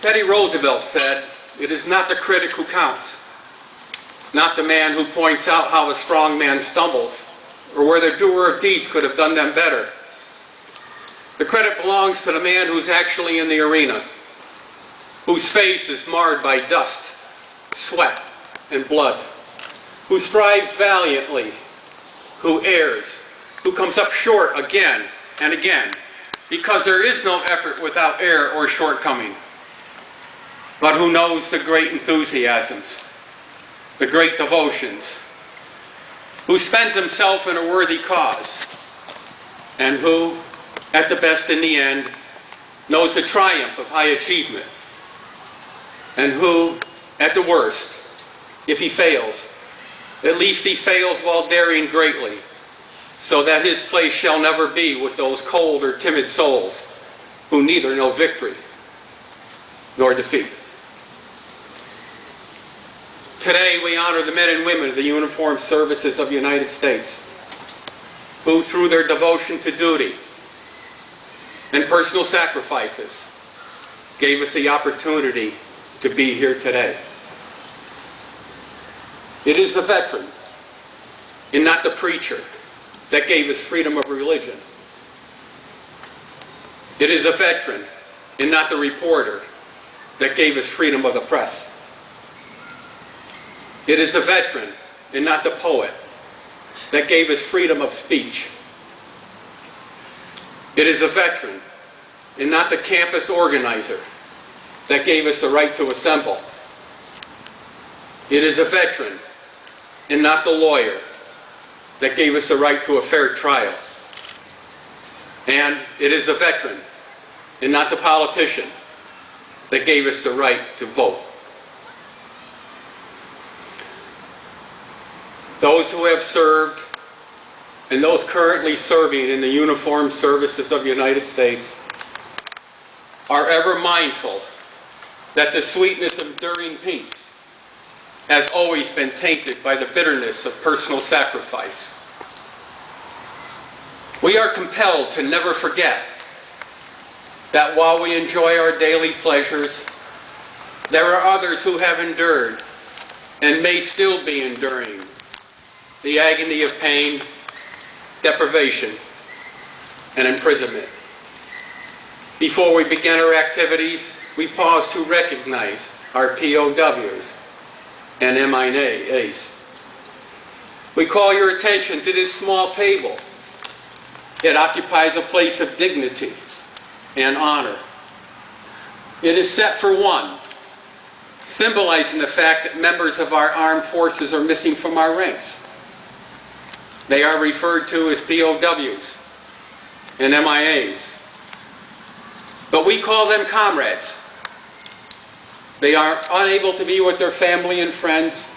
Teddy Roosevelt said, "It is not the critic who counts, not the man who points out how a strong man stumbles, or where the doer of deeds could have done them better. The credit belongs to the man who's actually in the arena, whose face is marred by dust, sweat, and blood, who strives valiantly, who errs, who comes up short again and again, because there is no effort without error or shortcoming, but who knows the great enthusiasms, the great devotions, who spends himself in a worthy cause, and who, at the best in the end, knows the triumph of high achievement, and who, at the worst, if he fails, at least he fails while daring greatly, so that his place shall never be with those cold or timid souls who neither know victory nor defeat." Today we honor the men and women of the uniformed services of the United States, who through their devotion to duty and personal sacrifices gave us the opportunity to be here today. It is the veteran, and not the preacher, that gave us freedom of religion. It is a veteran, and not the reporter, that gave us freedom of the press. It is a veteran, and not the poet, that gave us freedom of speech. It is a veteran, and not the campus organizer, that gave us the right to assemble. It is a veteran, and not the lawyer, that gave us the right to a fair trial. And it is a veteran, and not the politician, that gave us the right to vote. Those who have served, and those currently serving in the uniformed services of the United States, are ever mindful that the sweetness of enduring peace has always been tainted by the bitterness of personal sacrifice. We are compelled to never forget that while we enjoy our daily pleasures, there are others who have endured and may still be enduring the agony of pain, deprivation, and imprisonment. Before we begin our activities, we pause to recognize our POWs and MIAs. We call your attention to this small table. It occupies a place of dignity and honor. It is set for one, symbolizing the fact that members of our armed forces are missing from our ranks. They are referred to as POWs and MIAs, but we call them comrades. They are unable to be with their family and friends,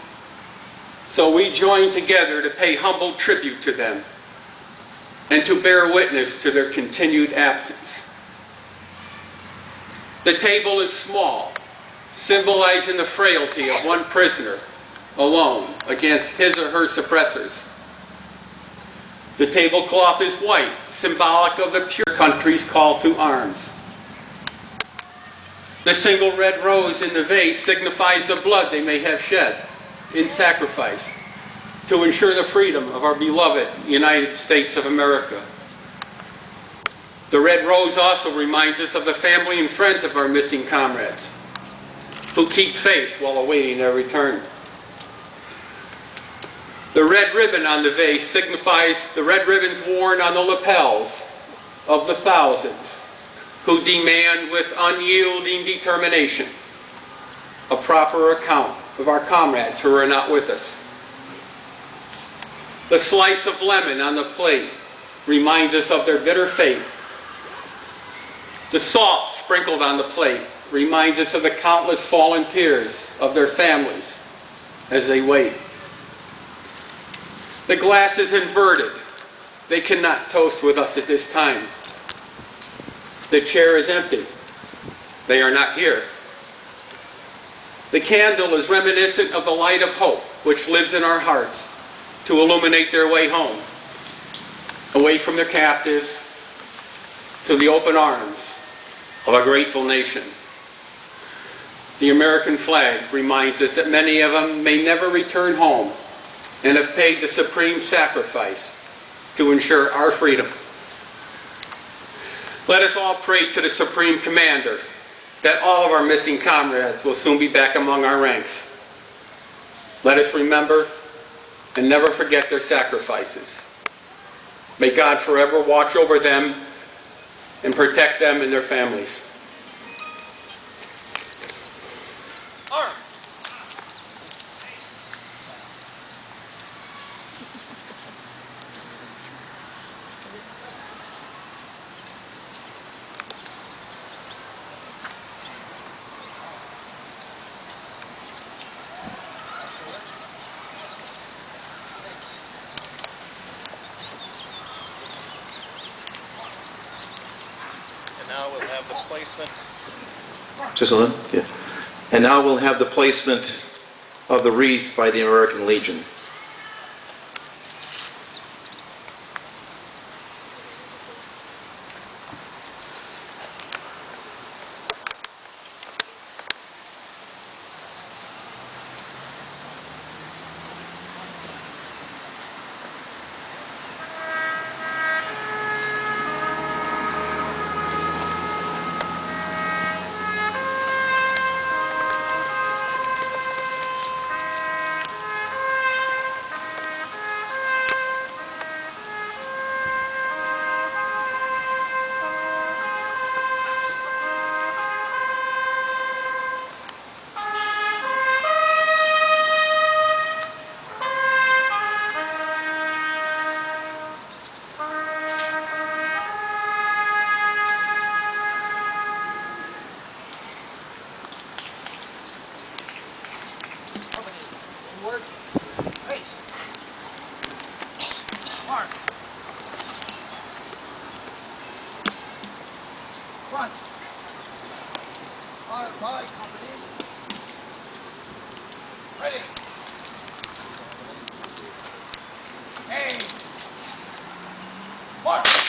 so we join together to pay humble tribute to them and to bear witness to their continued absence. The table is small, symbolizing the frailty of one prisoner alone against his or her suppressors. The tablecloth is white, symbolic of the pure country's call to arms. The single red rose in the vase signifies the blood they may have shed in sacrifice to ensure the freedom of our beloved United States of America. The red rose also reminds us of the family and friends of our missing comrades who keep faith while awaiting their return. The red ribbon on the vase signifies the red ribbons worn on the lapels of the thousands who demand with unyielding determination a proper account of our comrades who are not with us. The slice of lemon on the plate reminds us of their bitter fate. The salt sprinkled on the plate reminds us of the countless fallen tears of their families as they wait. The glass is inverted. They cannot toast with us at this time. The chair is empty. They are not here. The candle is reminiscent of the light of hope which lives in our hearts to illuminate their way home, away from their captives to the open arms of a grateful nation. The American flag reminds us that many of them may never return home and have paid the supreme sacrifice to ensure our freedom. Let us all pray to the Supreme Commander that all of our missing comrades will soon be back among our ranks. Let us remember and never forget their sacrifices. May God forever watch over them and protect them and their families. Arm. Now we'll have the placement. Just a little? Yeah. And now we'll have the placement of the wreath by the American Legion. Forward. Face. March. Front. By company. Ready. Aim. March.